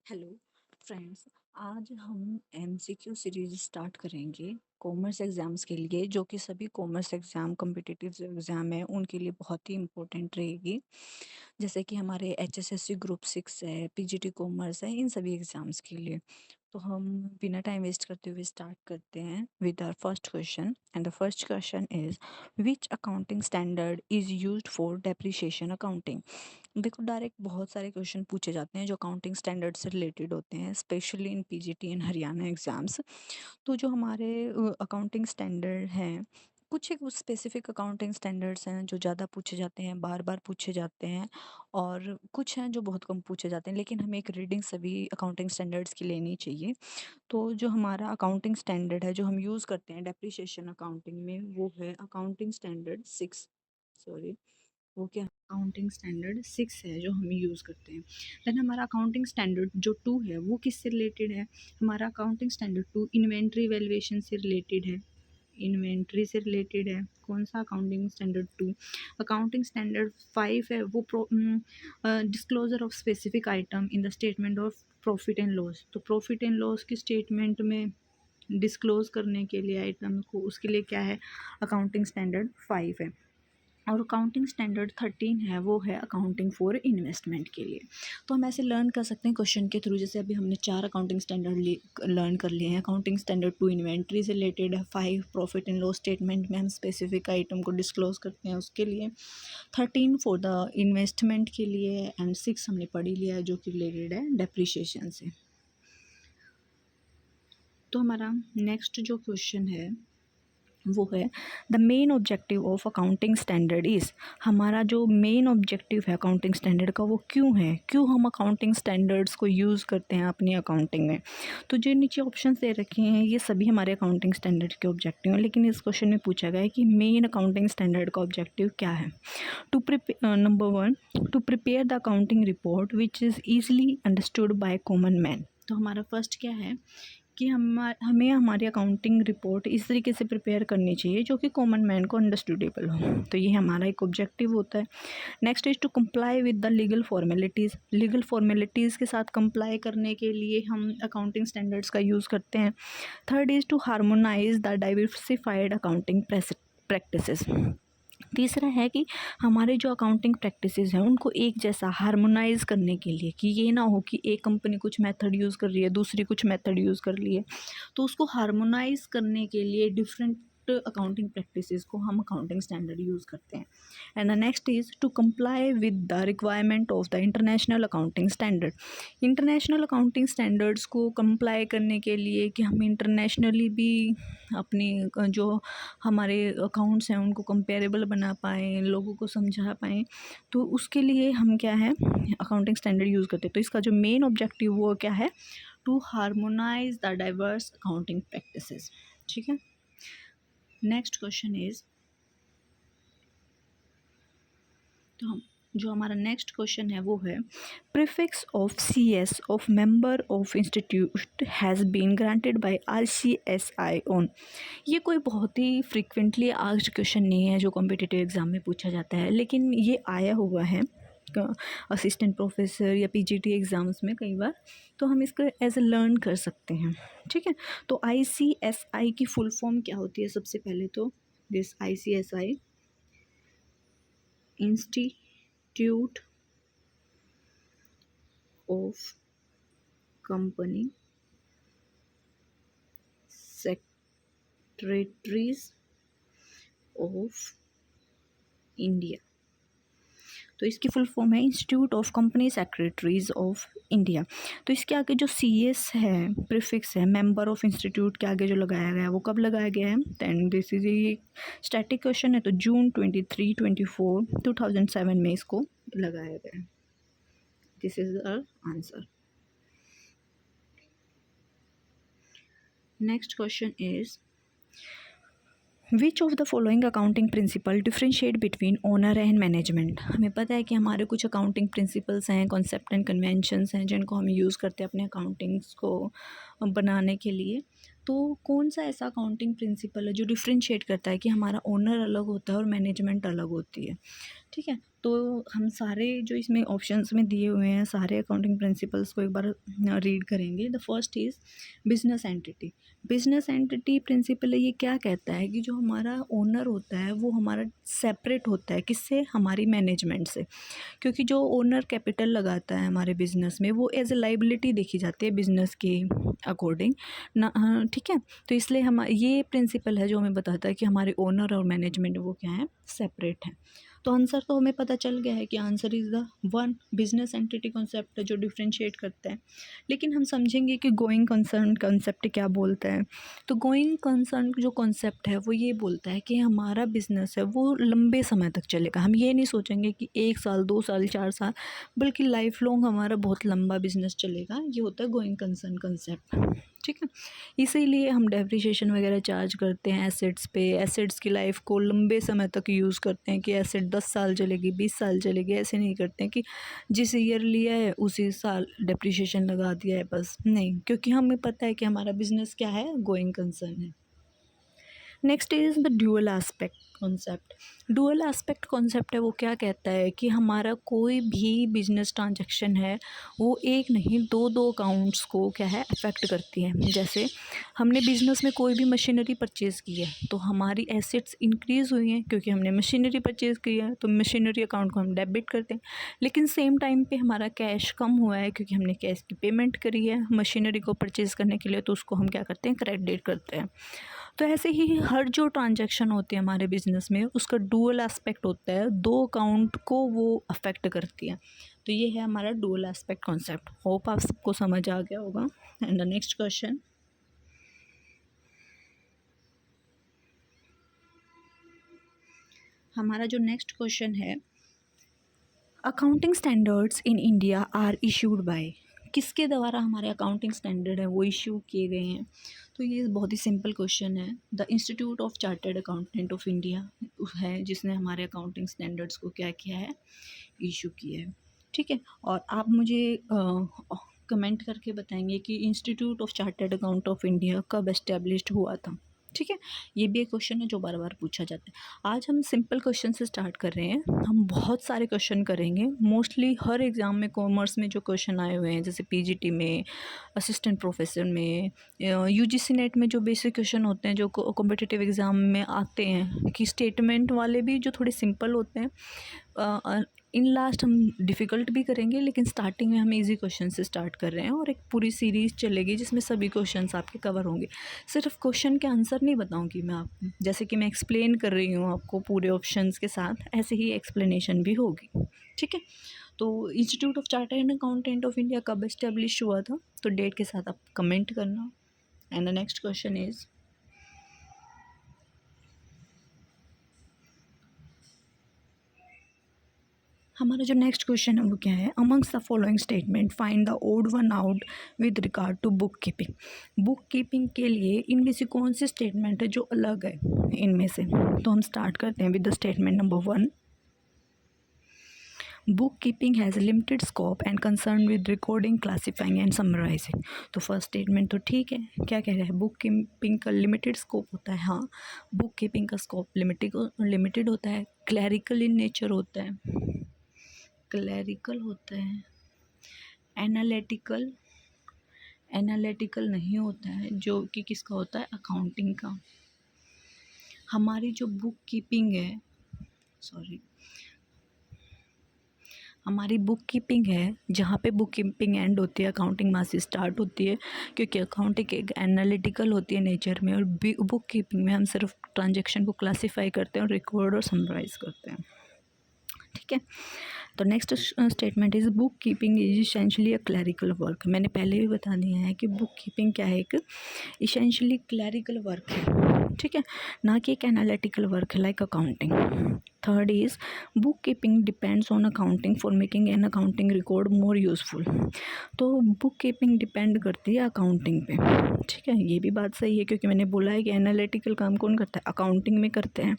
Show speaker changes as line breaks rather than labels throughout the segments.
Hello friends. आज हम MCQ series start करेंगे कॉमर्स एग्ज़ाम्स के लिए, जो कि सभी कॉमर्स एग्ज़ाम कॉम्पिटिटिव एग्ज़ाम है उनके लिए बहुत ही इम्पोर्टेंट रहेगी। जैसे कि हमारे एचएसएससी ग्रुप 6 है, पीजीटी कॉमर्स है, इन सभी एग्ज़ाम्स के लिए। तो हम बिना टाइम वेस्ट करते हुए स्टार्ट करते हैं with our first question. And the first question is which accounting standard is used for depreciation accounting. देखो, डायरेक्ट बहुत सारे क्वेश्चन पूछे जाते हैं जो अकाउंटिंग स्टैंडर्ड से रिलेटेड होते हैं, specially in PGT and Haryana exams. तो जो हमारे अकाउंटिंग स्टैंडर्ड हैं, कुछ एक स्पेसिफिक अकाउंटिंग स्टैंडर्ड्स हैं जो ज़्यादा पूछे जाते हैं, बार बार पूछे जाते हैं, और कुछ हैं जो बहुत कम पूछे जाते हैं, लेकिन हमें एक रीडिंग सभी अकाउंटिंग स्टैंडर्ड्स की लेनी चाहिए। तो जो हमारा अकाउंटिंग स्टैंडर्ड है जो हम यूज़ करते हैं डेप्रिसिएशन अकाउंटिंग में, वो है अकाउंटिंग स्टैंडर्ड 6। सॉरी, वो क्या अकाउंटिंग स्टैंडर्ड 6 है जो हम यूज़ करते हैं। देन हमारा अकाउंटिंग स्टैंडर्ड जो 2 है वो किससे रिलेटेड है? हमारा अकाउंटिंग स्टैंडर्ड 2 इन्वेंट्री वैल्यूएशन से रिलेटेड है। इन्वेंट्री से रिलेटेड है। कौन सा अकाउंटिंग स्टैंडर्ड 2? अकाउंटिंग स्टैंडर्ड 5 है वो disclosure of specific item in the statement of profit and loss. तो प्रॉफिट एंड लॉस की स्टेटमेंट में डिस्क्लोज करने के लिए आइटम को, उसके लिए क्या है? अकाउंटिंग स्टैंडर्ड 5 है। और अकाउंटिंग स्टैंडर्ड 13 है, वो है अकाउंटिंग फॉर इन्वेस्टमेंट के लिए। तो हम ऐसे लर्न कर सकते हैं क्वेश्चन के थ्रू। जैसे अभी हमने 4 अकाउंटिंग स्टैंडर्ड लर्न कर लिए हैं। अकाउंटिंग स्टैंडर्ड 2 इन्वेंट्री से रिलेटेड है, 5 प्रॉफिट एंड लॉस स्टेटमेंट में हम स्पेसिफिक आइटम को डिस्क्लोज करते हैं उसके लिए, 13 फॉर द इन्वेस्टमेंट के लिए, एंड 6 हमने पढ़ी लिया है जो कि रिलेटेड है डेप्रिशिएशन से। तो हमारा नेक्स्ट जो क्वेश्चन है वो है the main objective of accounting standard is. हमारा जो मेन ऑब्जेक्टिव है अकाउंटिंग स्टैंडर्ड का वो क्यों है, क्यों हम अकाउंटिंग स्टैंडर्ड्स को यूज़ करते हैं अपनी अकाउंटिंग में। तो जो नीचे ऑप्शन दे रखे हैं ये सभी हमारे अकाउंटिंग स्टैंडर्ड के ऑब्जेक्टिव हैं, लेकिन इस क्वेश्चन में पूछा गया है कि मेन अकाउंटिंग स्टैंडर्ड का ऑब्जेक्टिव क्या है। Number 1, to prepare the accounting report which is easily understood by common man. तो हमारा फर्स्ट क्या है कि हमें हमारी अकाउंटिंग रिपोर्ट इस तरीके से प्रिपेयर करनी चाहिए जो कि कॉमन मैन को अंडरस्टूडेबल हो। तो ये हमारा एक ऑब्जेक्टिव होता है। Next is to comply with the legal formalities. Legal formalities के साथ कंप्लाई करने के लिए हम अकाउंटिंग स्टैंडर्ड्स का यूज़ करते हैं। Third is to harmonise the diversified accounting practices. तीसरा है कि हमारे जो अकाउंटिंग प्रैक्टिसेस हैं उनको एक जैसा हार्मोनाइज करने के लिए, कि ये ना हो कि एक कंपनी कुछ मेथड यूज़ कर रही है, दूसरी कुछ मेथड यूज़ कर रही है। तो उसको हार्मोनाइज करने के लिए डिफरेंट अकाउंटिंग प्रैक्टिसेस को हम अकाउंटिंग स्टैंडर्ड यूज़ करते हैं। And the next is to comply with the requirement of the international accounting standard. International accounting standards को कंप्लाई करने के लिए कि हम इंटरनेशनली भी अपनी जो हमारे अकाउंट्स हैं उनको कंपेरेबल बना पाएँ, लोगों को समझा पाएँ, तो उसके लिए हम क्या है अकाउंटिंग स्टैंडर्ड यूज़ करते हैं। तो इसका जो मेन ऑब्जेक्टिव वो क्या है? To harmonise the diverse accounting practices. ठीक है। नेक्स्ट क्वेश्चन इज, तो हम जो हमारा नेक्स्ट क्वेश्चन है वो है prefix of CS of member of institute has been granted by ICSI on. ये कोई बहुत ही फ्रिक्वेंटली आज क्वेश्चन नहीं है जो कॉम्पिटिटिव एग्ज़ाम में पूछा जाता है, लेकिन ये आया हुआ है असिस्टेंट प्रोफेसर या PGT एग्ज़ाम्स में कई बार, तो हम इसको एज ए लर्न कर सकते हैं। ठीक है। तो ICSI की फुल फॉर्म क्या होती है? सबसे पहले तो this ICSI institute of company secretaries of India. तो इसकी फुल फॉर्म है institute of company secretaries of India. तो इसके आगे जो CS है, प्रीफिक्स है, मेंबर ऑफ इंस्टीट्यूट के आगे जो लगाया गया है वो कब लगाया गया है? दैन दिस इज ये स्टैटिक क्वेश्चन है, तो जून 23, 24, 2007 में इसको लगाया गया है। This is the answer. Next question is which of the following accounting principle differentiate between owner and management. हमें पता है कि हमारे कुछ अकाउंटिंग प्रिंसिपल्स हैं, कॉन्सेप्ट एंड कन्वेंशंस हैं जिनको हम यूज़ करते हैं अपने अकाउंटिंग्स को बनाने के लिए। तो कौन सा ऐसा अकाउंटिंग प्रिंसिपल है जो डिफ्रेंशिएट करता है कि हमारा ओनर अलग होता है और मैनेजमेंट अलग होती है? ठीक है। तो हम सारे जो इसमें ऑप्शंस में दिए हुए हैं सारे अकाउंटिंग प्रिंसिपल्स को एक बार रीड करेंगे। The first is business entity. Business entity principle ये क्या कहता है कि जो हमारा ओनर होता है वो हमारा सेपरेट होता है किससे, हमारी मैनेजमेंट से। क्योंकि जो ओनर कैपिटल लगाता है हमारे बिजनेस में वो एज ए लाइबिलिटी देखी जाती है बिजनेस के अकॉर्डिंग ना। ठीक है। तो इसलिए हम ये प्रिंसिपल है जो हमें बताता है कि हमारे ओनर और मैनेजमेंट वो क्या है, सेपरेट है। तो आंसर तो हमें पता चल गया है कि answer is the one. Business entity concept है जो डिफ्रेंशिएट करता है। लेकिन हम समझेंगे कि गोइंग कंसर्न कॉन्सेप्ट क्या बोलता है। तो गोइंग कंसर्न जो कॉन्सेप्ट है वो ये बोलता है कि हमारा बिजनेस है वो लंबे समय तक चलेगा। हम ये नहीं सोचेंगे कि 1 साल 2 साल 4 साल, बल्कि लाइफ लॉन्ग हमारा बहुत लंबा बिजनेस चलेगा। ये होता है गोइंग कंसर्न कॉन्सेप्ट। ठीक है। इसीलिए हम डेप्रिसिएशन वगैरह चार्ज करते हैं एसेट्स पे। एसेट्स की लाइफ को लंबे समय तक यूज़ करते हैं कि एसेट 10 साल चलेगी 20 साल चलेगी। ऐसे नहीं करते हैं कि जिस ईयर लिया है उसी साल डेप्रिसिएशन लगा दिया है बस, नहीं, क्योंकि हमें पता है कि हमारा बिजनेस क्या है, गोइंग कंसर्न है। Next is the dual aspect concept. Dual aspect concept है वो क्या कहता है कि हमारा कोई भी बिजनेस ट्रांजैक्शन है वो एक नहीं दो दो अकाउंट्स को क्या है अफेक्ट करती है। जैसे हमने बिजनेस में कोई भी मशीनरी परचेज़ की है तो हमारी एसेट्स इंक्रीज़ हुई हैं क्योंकि हमने मशीनरी परचेज़ की है, तो मशीनरी अकाउंट को हम डेबिट करते हैं। लेकिन सेम टाइम पे हमारा कैश कम हुआ है क्योंकि हमने कैश की पेमेंट करी है मशीनरी को परचेज़ करने के लिए, तो उसको हम क्या करते हैं, क्रेडिट करते हैं। तो ऐसे ही हर जो ट्रांजैक्शन होती है हमारे बिजनेस में उसका डुअल एस्पेक्ट होता है, दो अकाउंट को वो अफेक्ट करती है। तो ये है हमारा डुअल एस्पेक्ट कॉन्सेप्ट। होप आप सबको समझ आ गया होगा। एंड द नेक्स्ट क्वेश्चन, हमारा जो नेक्स्ट क्वेश्चन है, accounting standards in India are issued by. किसके द्वारा हमारे अकाउंटिंग स्टैंडर्ड है वो इशू किए गए हैं। तो ये बहुत ही सिंपल क्वेश्चन है। The institute of chartered accountant of India है जिसने हमारे अकाउंटिंग स्टैंडर्ड्स को क्या किया है, इशू किया है। ठीक है। और आप मुझे कमेंट करके बताएंगे कि institute of chartered account of India कब एस्टेब्लिश्ड हुआ था। ठीक है। ये भी एक क्वेश्चन है जो बार बार पूछा जाता है। आज हम सिंपल क्वेश्चन से स्टार्ट कर रहे हैं। हम बहुत सारे क्वेश्चन करेंगे। मोस्टली हर एग्ज़ाम में कॉमर्स में जो क्वेश्चन आए हुए हैं जैसे पीजीटी में, असिस्टेंट प्रोफेसर में, यूजीसी नेट में जो बेसिक क्वेश्चन होते हैं जो कॉम्पिटिटिव एग्ज़ाम में आते हैं कि स्टेटमेंट वाले भी जो थोड़े सिंपल होते हैं, इन लास्ट हम डिफ़िकल्ट भी करेंगे, लेकिन स्टार्टिंग में हम इजी क्वेश्चन से स्टार्ट कर रहे हैं और एक पूरी सीरीज़ चलेगी जिसमें सभी क्वेश्चंस आपके कवर होंगे। सिर्फ क्वेश्चन के आंसर नहीं बताऊंगी मैं आपको, जैसे कि मैं एक्सप्लेन कर रही हूँ आपको पूरे ऑप्शंस के साथ, ऐसे ही एक्सप्लेनेशन भी होगी। ठीक है। तो institute of chartered accountant of India कब एस्टेब्लिश हुआ था, तो डेट के साथ आप कमेंट करना। And the next question is, हमारा जो नेक्स्ट क्वेश्चन है वो क्या है, amongst the following statement find the odd one out with regard to bookkeeping. Bookkeeping के लिए इनमें से कौन सी स्टेटमेंट है जो अलग है इनमें से। तो हम स्टार्ट करते हैं with the statement number 1। Bookkeeping has limited scope and concern with recording, classifying and summarising. तो फर्स्ट स्टेटमेंट तो ठीक है, क्या कह रहा है, बुक कीपिंग का लिमिटेड स्कोप होता है। हाँ, बुक कीपिंग का स्कोप लिमिटेड होता है, क्लैरिकल इन नेचर होता है, क्लैरिकल होता है, एनालिटिकल एनालिटिकल नहीं होता है, जो कि किसका होता है, अकाउंटिंग का। हमारी जो बुक कीपिंग है, हमारी बुक कीपिंग है, जहाँ पे बुक कीपिंग एंड होती है अकाउंटिंग वहाँ से स्टार्ट होती है, क्योंकि अकाउंटिंग एक एनालिटिकल होती है नेचर में और बुक कीपिंग में हम सिर्फ ट्रांजैक्शन को क्लासीफाई करते हैं और रिकॉर्ड और समराइज करते हैं। ठीक है। तो next statement is book keeping is essentially a clerical work. मैंने पहले भी बता दिया है कि बुक कीपिंग क्या है, एक इसेंशियली क्लैरिकल वर्क है। ठीक है, ना कि एक एनालिटिकल वर्क है like accounting. Third is book keeping depends on accounting for making an accounting record more useful. तो बुक कीपिंग डिपेंड करती है अकाउंटिंग पे। ठीक है, ये भी बात सही है क्योंकि मैंने बोला है कि एनालिटिकल काम कौन करता है, अकाउंटिंग में करते हैं।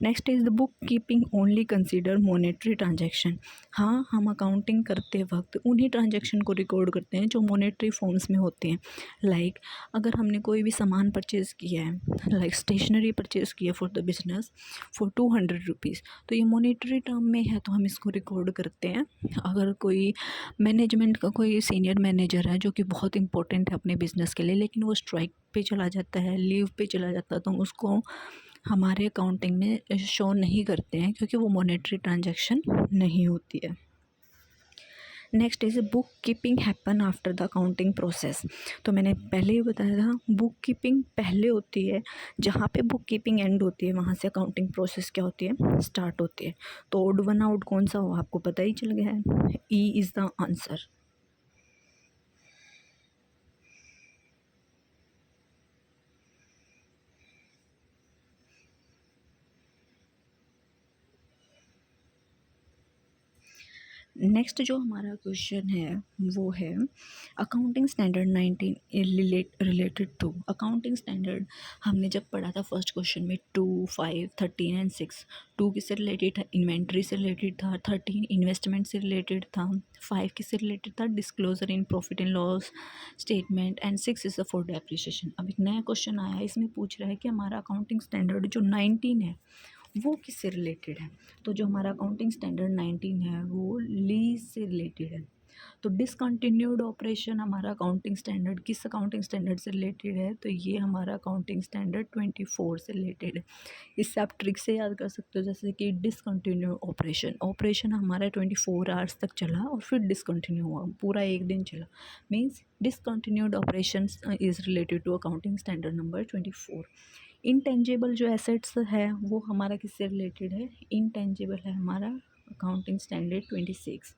Next is the book keeping only consider monetary transaction. हाँ, हम अकाउंटिंग करते वक्त उन्हीं ट्रांजैक्शन को रिकॉर्ड करते हैं जो मॉनेटरी फॉर्म्स में होते हैं। लाइक अगर हमने कोई भी सामान परचेज़ किया है, लाइक स्टेशनरी परचेज़ किया for the business for 200 rupees, तो ये मॉनेटरी टर्म में है तो हम इसको रिकॉर्ड करते हैं। अगर कोई मैनेजमेंट का कोई सीनियर मैनेजर है जो कि बहुत इंपॉर्टेंट है अपने बिजनेस के लिए, लेकिन वो स्ट्राइक पे चला जाता है, लीव पे चला जाता है, तो हम उसको हमारे अकाउंटिंग में शो नहीं करते हैं क्योंकि वो मॉनेटरी ट्रांजैक्शन नहीं होती है। Next is book keeping happen after the accounting process. तो मैंने पहले ही बताया था बुक कीपिंग पहले होती है, जहाँ पे बुक कीपिंग एंड होती है वहाँ से अकाउंटिंग प्रोसेस क्या होती है, स्टार्ट होती है। तो ओड वन आउट कौन सा हो आपको पता ही चल गया है, E is the answer. Next जो हमारा क्वेश्चन है वो है accounting standard 19 related to. Accounting standard हमने जब पढ़ा था फर्स्ट क्वेश्चन में 2, 5, 13 एंड 6। 2 किससे रिलेटेड था, इन्वेंट्री से रिलेटेड था। 13 इन्वेस्टमेंट से रिलेटेड था। 5 किससे रिलेटेड था, disclosure in profit and loss statement. And 6 is for depreciation. अब एक नया क्वेश्चन आया है, इसमें पूछ रहा है कि हमारा अकाउंटिंग स्टैंडर्ड जो 19 है वो किससे रिलेटेड है। तो जो हमारा अकाउंटिंग स्टैंडर्ड 19 है वो लीज से रिलेटेड है। तो डिसकंटिन्यूड ऑपरेशन हमारा अकाउंटिंग स्टैंडर्ड किस अकाउंटिंग स्टैंडर्ड से रिलेटेड है, तो ये हमारा अकाउंटिंग स्टैंडर्ड 24 से रिलेटेड है। इससे आप ट्रिक से याद कर सकते हो, जैसे कि डिसकंटिन्यूड ऑपरेशन, ऑपरेशन हमारा 24 आवर्स तक चला और फिर डिसकंटिन्यू हुआ, पूरा एक दिन चला, means discontinued operation is related to accounting standard number 24। Intangible जो एसेट्स है वो हमारा किससे रिलेटेड है, इनटेंजिबल है हमारा accounting standard 26।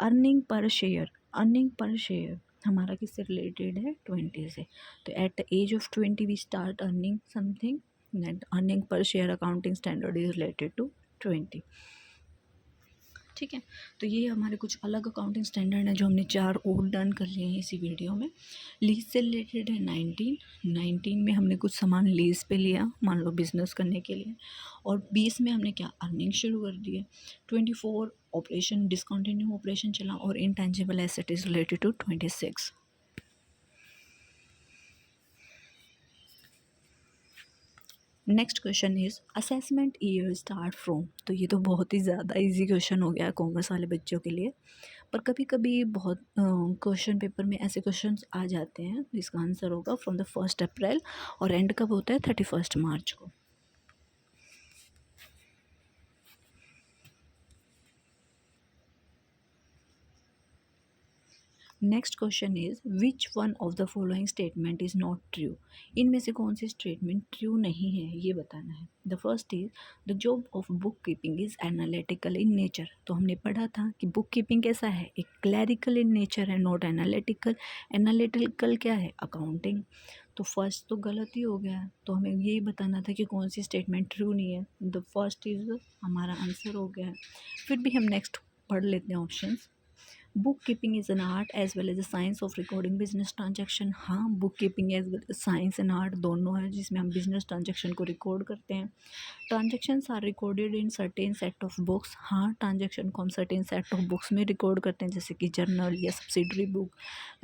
Earning per share, earning per share हमारा किससे रिलेटेड है, 20 से। तो at the age of 20 we start earning something, that earning per share accounting standard is related to 20। ठीक है, तो ये हमारे कुछ अलग अकाउंटिंग स्टैंडर्ड हैं जो हमने 4 और डन कर लिए हैं इसी वीडियो में। लीज से रिलेटेड है 19 में हमने कुछ सामान लीज पे लिया, मान लो बिजनेस करने के लिए, और 20 में हमने क्या, अर्निंग शुरू कर दी है। 24 ऑपरेशन डिसकंटिन्यू ऑपरेशन चला, और intangible asset is related to 26। Next question is assessment year start from. तो ये तो बहुत ही ज़्यादा इजी क्वेश्चन हो गया है कॉमर्स वाले बच्चों के लिए, पर कभी कभी बहुत क्वेश्चन पेपर में ऐसे क्वेश्चंस आ जाते हैं जिसका आंसर होगा फ्रॉम द 1 अप्रैल, और एंड कब होता है, 31 मार्च को। Next question is which one of the following statement is not true. इनमें से कौन सी स्टेटमेंट ट्रू नहीं है ये बताना है। The first is the job of book keeping is analytical in nature. तो हमने पढ़ा था कि बुक कीपिंग कैसा है, एक क्लैरिकल इन नेचर है, नॉट एनालिटिकल। एनालिटिकल क्या है, अकाउंटिंग। तो फर्स्ट तो गलत ही हो गया, तो हमें यही बताना था कि कौन सी स्टेटमेंट ट्रू नहीं है। द फर्स्ट इज हमारा आंसर हो गया है। फिर भी हम नेक्स्ट पढ़ लेते हैं options. Book keeping is an art as well as a science of recording business transaction. हाँ, book keeping as well science and art दोनों है, जिसमें हम बिजनेस ट्रांजैक्शन को रिकॉर्ड करते हैं। Transactions are recorded in certain set of books. हाँ, transaction को हम सर्टेन सेट ऑफ बुक्स में रिकॉर्ड करते हैं, जैसे कि जर्नल या subsidiary book,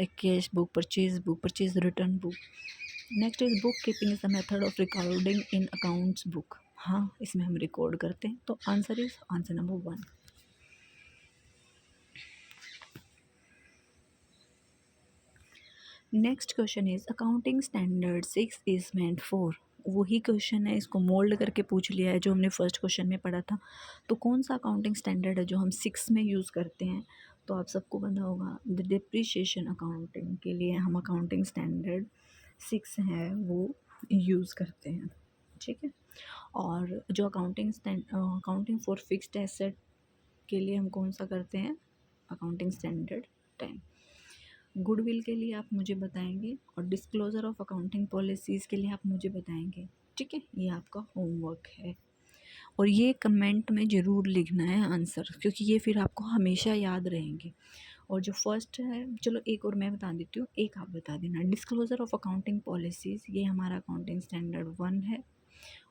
like cash book, purchase return book. Next is bookkeeping is the method of recording in accounts book. हाँ, इसमें हम रिकॉर्ड करते हैं, तो answer is answer number 1। Next question is accounting standard 6 is meant for. वही question है, इसको mould करके पूछ लिया है जो हमने फर्स्ट क्वेश्चन में पढ़ा था। तो कौन सा अकाउंटिंग स्टैंडर्ड है जो हम 6 में यूज़ करते हैं, तो आप सबको पता होगा द डिप्रिशिएशन अकाउंटिंग के लिए हम अकाउंटिंग स्टैंडर्ड 6 है वो यूज़ करते हैं। ठीक है, और जो अकाउंटिंग फॉर फिक्स्ड एसेट के लिए हम कौन सा करते हैं, अकाउंटिंग स्टैंडर्ड 10। गुडविल के लिए आप मुझे बताएंगे, और डिस्क्लोज़र ऑफ अकाउंटिंग पॉलिसीज़ के लिए आप मुझे बताएंगे। ठीक है, ये आपका होमवर्क है, और ये कमेंट में ज़रूर लिखना है आंसर, क्योंकि ये फिर आपको हमेशा याद रहेंगे। और जो फर्स्ट है, चलो एक और मैं बता देती हूँ, एक आप बता देना। डिस्क्लोज़र ऑफ अकाउंटिंग पॉलिसीज़, ये हमारा अकाउंटिंग स्टैंडर्ड 1 है,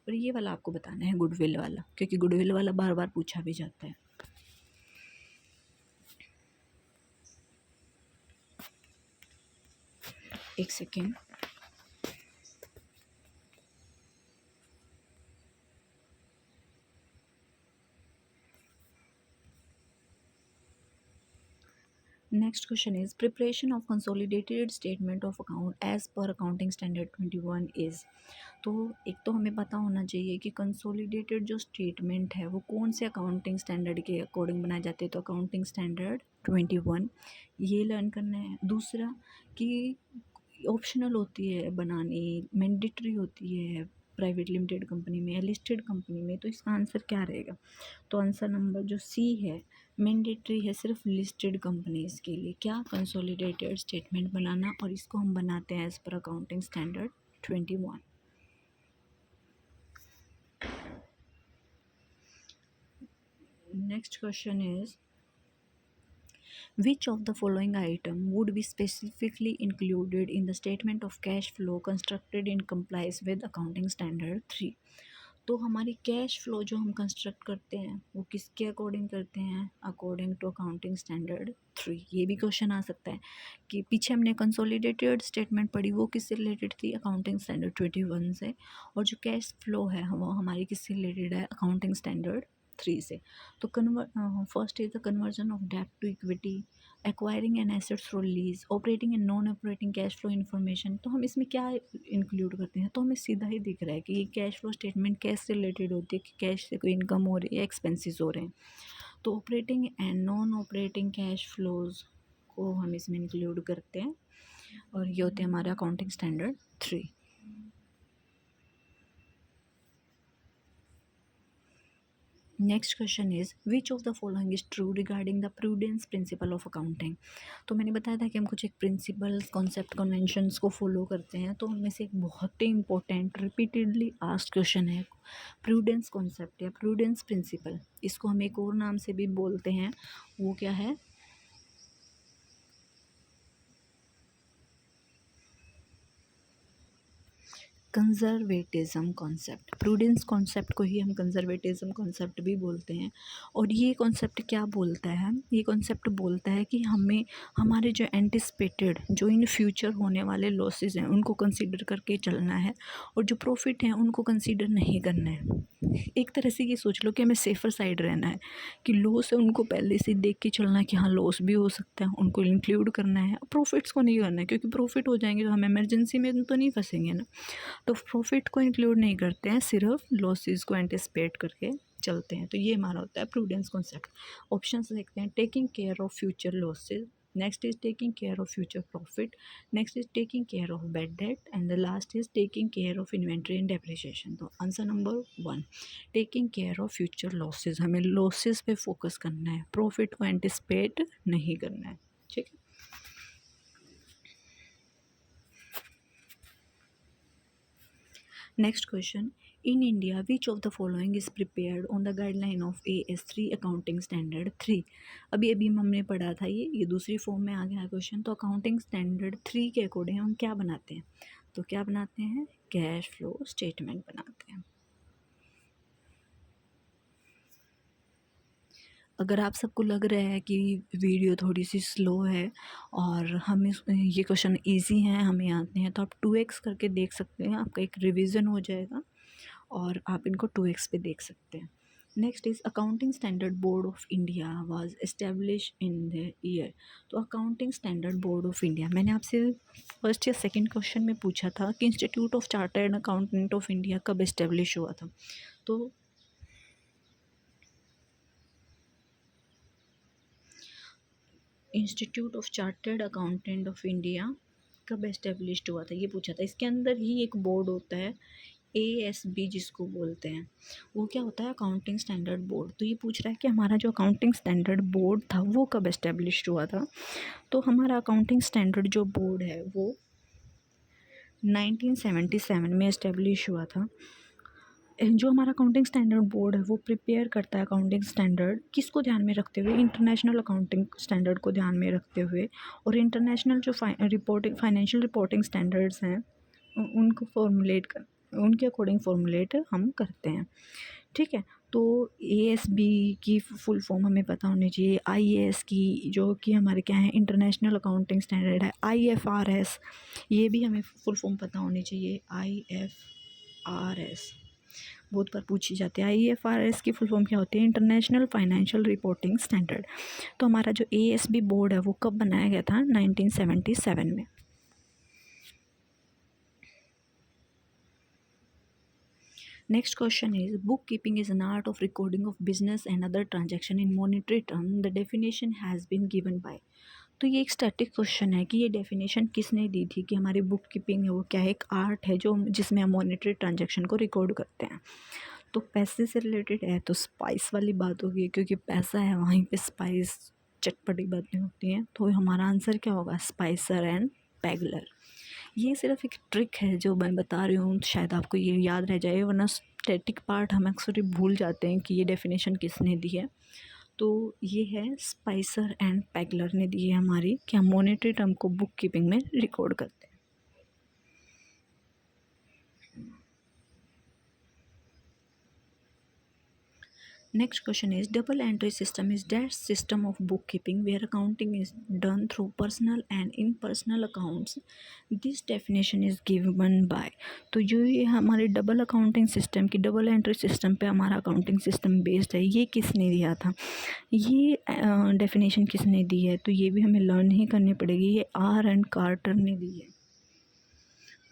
और ये वाला आपको बताना है गुडविल वाला, क्योंकि गुडविल वाला बार बार पूछा भी जाता है। एक second. Next question is preparation of consolidated statement of account as per accounting standard 21 is. तो एक तो हमें पता होना चाहिए कि कंसोलिडेटेड जो स्टेटमेंट है वो कौन से अकाउंटिंग स्टैंडर्ड के अकॉर्डिंग बनाए जाते हैं, तो अकाउंटिंग स्टैंडर्ड 21 ये लर्न करना है। दूसरा कि ऑप्शनल होती है बनानी, मैंडेटरी होती है प्राइवेट लिमिटेड कंपनी में या लिस्टेड कंपनी में, तो इसका आंसर क्या रहेगा? तो आंसर नंबर जो सी है, मैंडेटरी है सिर्फ लिस्टेड कंपनीज के लिए क्या, कंसोलिडेटेड स्टेटमेंट बनाना, और इसको हम बनाते हैं as per accounting standard 21। Next question is which of the following item would be specifically included in the statement of cash flow constructed in compliance with accounting standard 3। तो हमारी कैश फ्लो जो हम construct करते हैं वो किसके according करते हैं, अकॉर्डिंग टू अकाउंटिंग स्टैंडर्ड 3। ये भी क्वेश्चन आ सकता है कि पीछे हमने कंसोलिडेटेड स्टेटमेंट पढ़ी वो किससे रिलेटेड थी, अकाउंटिंग स्टैंडर्ड 21 से, और जो कैश फ्लो है वो हमारी किससे रिलेटेड है, अकाउंटिंग स्टैंडर्ड 3 से। तो first is the conversion of डेब्ट to equity, acquiring an assets through lease, operating and non operating cash flow information. तो हम इसमें क्या इंक्लूड करते हैं, तो हमें सीधा ही दिख रहा है कि ये कैश फ्लो स्टेटमेंट कैश से रिलेटेड होती है, कि कैश से कोई इनकम हो रही है, एक्सपेंसेस हो रहे हैं। तो operating and non operating cash flows को हम इसमें इंक्लूड करते हैं, और ये होते हैं हमारे accounting standard 3। Next question is which of the following is true regarding the prudence principle of accounting. तो मैंने बताया था कि हम कुछ एक प्रिंसिपल कॉन्सेप्ट कन्वेंशंस को फॉलो करते हैं, तो उनमें से एक बहुत ही इंपॉर्टेंट रिपीटेडली आस्क्ड क्वेश्चन है प्रूडेंस कॉन्सेप्ट या प्रूडेंस प्रिंसिपल। इसको हम एक और नाम से भी बोलते हैं, वो क्या है, कंजर्वेटिज्म कॉन्सेप्ट। प्रूडेंस कॉन्सेप्ट को ही हम कंजर्वेटिज्म कॉन्सेप्ट भी बोलते हैं। और ये कॉन्सेप्ट क्या बोलता है, ये कॉन्सेप्ट बोलता है कि हमें हमारे जो एंटिसिपेटेड, जो इन फ्यूचर होने वाले लॉसेस हैं उनको कंसीडर करके चलना है, और जो प्रॉफिट हैं उनको कंसीडर नहीं करना है। एक तरह से ये सोच लो कि हमें सेफर साइड रहना है, कि लॉस है उनको पहले से देख के चलना है कि हाँ लॉस भी हो सकता है, उनको इंक्लूड करना है, प्रॉफिट्स को नहीं करना है, क्योंकि प्रॉफिट हो जाएंगे तो हम इमरजेंसी में तो नहीं फंसेंगे ना। तो प्रॉफिट को इंक्लूड नहीं करते हैं, सिर्फ लॉसेस को एंटिसिपेट करके चलते हैं। तो ये हमारा होता है प्रूडेंस कॉन्सेप्ट। ऑप्शंस देखते हैं, taking care of future losses, next is taking care of future profit, next is taking care of bad debt, and the last is taking care of inventory and depreciation. तो answer number 1, taking care of future losses. हमें losses पे focus करना है, profit को anticipate नहीं करना है। ठीक है। Next question, in India which of the following is prepared on the guideline of AS3 accounting standard 3। अभी हमने पढ़ा था, ये दूसरी फॉर्म में आ गया क्वेश्चन। तो अकाउंटिंग स्टैंडर्ड 3 के अकॉर्डिंग हम क्या बनाते हैं, तो क्या बनाते हैं, कैश फ्लो स्टेटमेंट बनाते हैं। अगर आप सबको लग रहा है कि वीडियो थोड़ी सी स्लो है और हमें ये क्वेश्चन इजी हैं, हमें आते हैं, तो आप 2x करके देख सकते हैं, आपका एक रिवीजन हो जाएगा और आप इनको 2x पे देख सकते हैं। Next is accounting standard board of India was establish in the year. तो accounting standard board of India, मैंने आपसे फर्स्ट या सेकंड क्वेश्चन में पूछा था कि institute of chartered accountant of India कब एस्टेब्लिश हुआ था। तो institute of chartered accountant of India कब एस्टेब्लिश्ड हुआ था, ये पूछा था। इसके अंदर ही एक बोर्ड होता है ASB जिसको बोलते हैं, वो क्या होता है, अकाउंटिंग स्टैंडर्ड बोर्ड। तो ये पूछ रहा है कि हमारा जो अकाउंटिंग स्टैंडर्ड बोर्ड था वो कब एस्टेब्लिश्ड हुआ था। तो हमारा अकाउंटिंग स्टैंडर्ड जो बोर्ड है वो 1977 में एस्टेब्लिश हुआ था। जो हमारा अकाउंटिंग स्टैंडर्ड बोर्ड है वो प्रिपेयर करता है अकाउंटिंग स्टैंडर्ड किसको ध्यान में रखते हुए, इंटरनेशनल अकाउंटिंग स्टैंडर्ड को ध्यान में रखते हुए, और इंटरनेशनल जो फाइनेंशियल रिपोर्टिंग स्टैंडर्ड्स हैं उनको फॉर्मुलेट कर, उनके अकॉर्डिंग फॉर्मुलेट हम करते हैं। ठीक है। तो ASB की फुल फॉर्म हमें पता होनी चाहिए, IAS की जो कि हमारे क्या है इंटरनेशनल अकाउंटिंग स्टैंडर्ड है, IFRS ये भी हमें फुल फॉर्म पता होनी चाहिए, IFRS। बहुत बार पूछी जाती है। IFRS की फुल फॉर्म क्या होती है? International financial reporting standard. तो हमारा जो ASB बोर्ड है वो कब बनाया गया था? 1977 में। Next question is, bookkeeping is an art of recording of business and other transaction in monetary term. The definition has been given by। तो ये एक स्टैटिक क्वेश्चन है कि ये डेफिनेशन किसने दी थी कि हमारी बुक कीपिंग है वो क्या है? एक आर्ट है जो जिसमें हम मॉनेटरी ट्रांजैक्शन को रिकॉर्ड करते हैं। तो पैसे से रिलेटेड है तो स्पाइस वाली बात होगी, क्योंकि पैसा है वहीं पे स्पाइस चटपटी बातें होती हैं। तो हमारा आंसर क्या होगा? Spicer and Pegler. ये सिर्फ एक ट्रिक है जो मैं बता रही हूँ, शायद आपको ये याद रह जाए, वरना स्टैटिक पार्ट हम अक्सर भूल जाते हैं कि ये डेफिनेशन किसने दी है। तो ये है स्पाइसर एंड पैगलर ने दी है हमारी, कि हम मॉनेटरी टर्म को बुक कीपिंग में रिकॉर्ड करते हैं। Next question is, double entry system is that system of bookkeeping where accounting is done through personal and impersonal accounts. This definition is given by। तो जो ये हमारे डबल अकाउंटिंग सिस्टम की double entry system पे हमारा accounting system based है, ये किसने दिया था? ये डेफिनेशन किसने दी है? तो ये भी हमें लर्न ही करनी पड़ेगी। ये R.N. कार्टर ने दी है।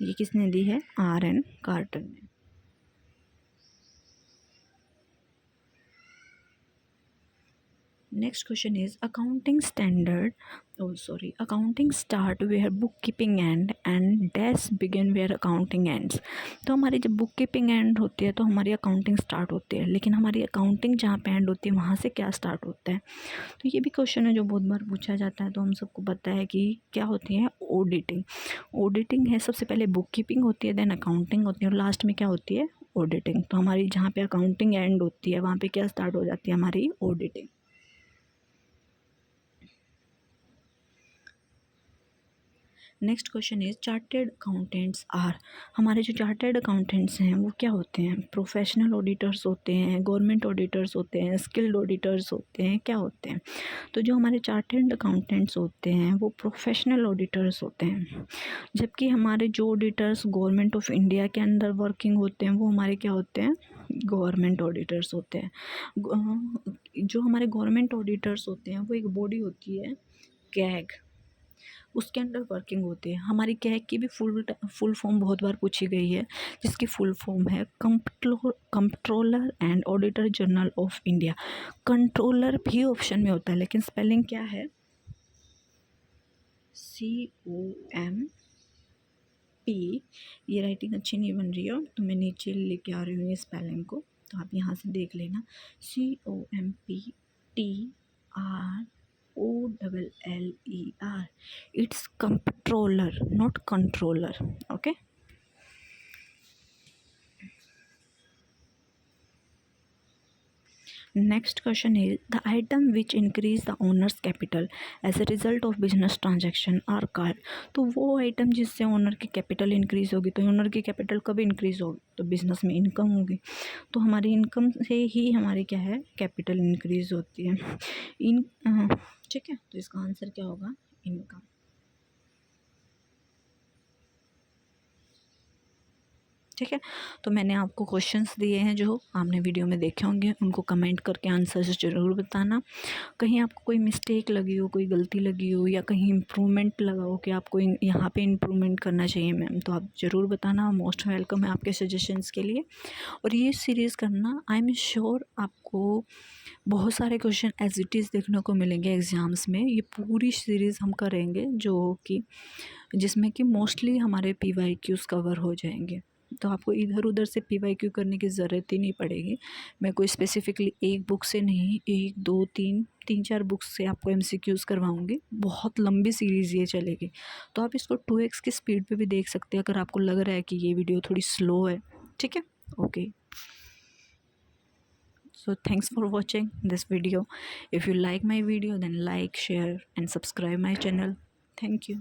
ये किसने दी है? R.N. कार्टर ने। Next question is, accounting start where bookkeeping end and dash begin where accounting ends। तो हमारी जब बुक कीपिंग एंड होती है तो हमारी अकाउंटिंग स्टार्ट होती है, लेकिन हमारी अकाउंटिंग जहाँ पे एंड होती है वहाँ से क्या स्टार्ट होता है? तो ये भी क्वेश्चन है जो बहुत बार पूछा जाता है। तो हम सबको पता है कि क्या होती है? ऑडिटिंग है। सबसे पहले बुक कीपिंग होती है, देन अकाउंटिंग होती है, और लास्ट में क्या होती है? ऑडिटिंग। तो हमारी जहाँ पे अकाउंटिंग एंड होती है वहाँ पे क्या स्टार्ट हो जाती है? हमारी auditing. Next question is, chartered accountants are. हमारे जो चार्टेड अकाउंटेंट्स हैं वो क्या होते हैं? प्रोफेशनल ऑडिटर्स होते हैं, गवर्नमेंट ऑडिटर्स होते हैं, स्किल्ड ऑडिटर्स होते हैं, क्या होते हैं? तो जो हमारे चार्टेड अकाउंटेंट्स होते हैं वो प्रोफेशनल ऑडिटर्स होते हैं, जबकि हमारे जो ऑडिटर्स गवर्नमेंट ऑफ इंडिया के अंदर वर्किंग होते हैं वो हमारे क्या होते हैं? गवर्नमेंट ऑडिटर्स होते हैं। जो हमारे गवर्नमेंट ऑडिटर्स होते हैं वो एक बॉडी होती है कैग, उसके अंडर वर्किंग होती है। हमारी कैग की भी फुल फॉर्म बहुत बार पूछी गई है, जिसकी फुल फॉर्म है controller and auditor general of India. Controller भी ऑप्शन में होता है, लेकिन स्पेलिंग क्या है? COMP। ये राइटिंग अच्छी नहीं बन रही है तो मैं नीचे लेके आ रही हूँ ये स्पेलिंग को, तो आप यहाँ से देख लेना। COMPTROLLER। It's comptroller, not controller. Okay. Next question is, the item which increase the owner's capital as a result of business transaction are called। तो वो आइटम जिससे ओनर की कैपिटल इंक्रीज होगी, तो ओनर की कैपिटल कब इंक्रीज होगी? तो बिजनेस में इनकम होगी। तो हमारी इनकम से ही हमारी क्या है? कैपिटल इंक्रीज होती है। ठीक है, तो इसका आंसर क्या होगा? इनकम। ठीक है, तो मैंने आपको क्वेश्चंस दिए हैं जो आपने वीडियो में देखे होंगे, उनको कमेंट करके आंसर्स ज़रूर बताना। कहीं आपको कोई मिस्टेक लगी हो, कोई गलती लगी हो, या कहीं इम्प्रूवमेंट लगा हो कि आपको यहाँ पे इम्प्रूवमेंट करना चाहिए मैम, तो आप ज़रूर बताना। मोस्ट वेलकम है आपके सजेशंस के लिए। और ये सीरीज़ करना, आई एम श्योर आपको बहुत सारे क्वेश्चन एज इट इज़ देखने को मिलेंगे एग्ज़ाम्स में। ये पूरी सीरीज़ हम करेंगे जो कि जिसमें कि मोस्टली हमारे PYQs कवर हो जाएंगे, तो आपको इधर उधर से PYQ करने की ज़रूरत ही नहीं पड़ेगी। मैं कोई स्पेसिफिकली एक बुक से नहीं, 1 2 3 4 बुक्स से आपको MCQs करवाऊँगी। बहुत लंबी सीरीज़ ये चलेगी, तो आप इसको 2x की स्पीड पे भी देख सकते हैं अगर आपको लग रहा है कि ये वीडियो थोड़ी स्लो है। ठीक है, okay. So thanks for watching this video. If you like my video, then like, share and subscribe my channel. Thank you.